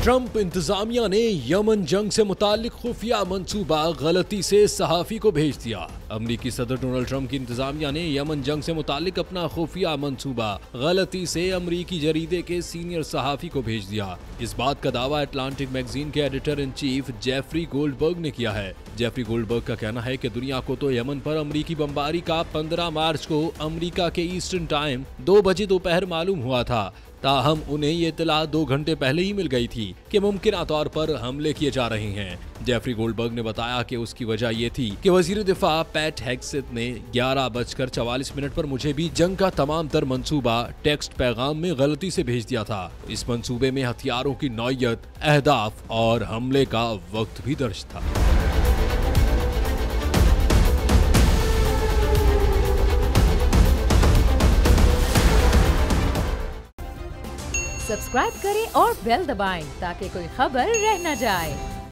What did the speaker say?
Trump इंतजामिया ने Yemen जंग से मुतालिक खुफिया मंसूबा गलती से सहाफी को भेज दिया। अमरीकी सदर डोनाल्ड ट्रंप की इंतजामिया ने यमन जंग से मुतालिक अपना खुफिया मंसूबा गलती से अमरीकी जरीदे के सीनियर सहाफी को भेज दिया। इस बात का दावा अटलांटिक मैगजीन के editor in chief Jeffrey Goldberg ने किया है। जेफरी गोल्डबर्ग का कहना है कि दुनिया को तो यमन पर अमरीकी बमबारी का 15 मार्च को अमरीका के ईस्टर्न टाइम 2 बजे दोपहर मालूम हुआ था, ताहम उन्हें ये इत्तला 2 घंटे पहले ही मिल गई थी कि मुमकिन तौर पर हमले किए जा रहे हैं। जेफरी गोल्डबर्ग ने बताया कि उसकी वजह ये थी कि वजीर दिफा पैट हेग्सेथ ने 11:44 पर मुझे भी जंग का तमाम तर मंसूबा टेक्स्ट पैगाम में गलती से भेज दिया था। इस मंसूबे में हथियारों की नौयत, अहदाफ और हमले का वक्त भी दर्ज था। सब्सक्राइब करें और बेल दबाएं ताकि कोई खबर रह न जाए।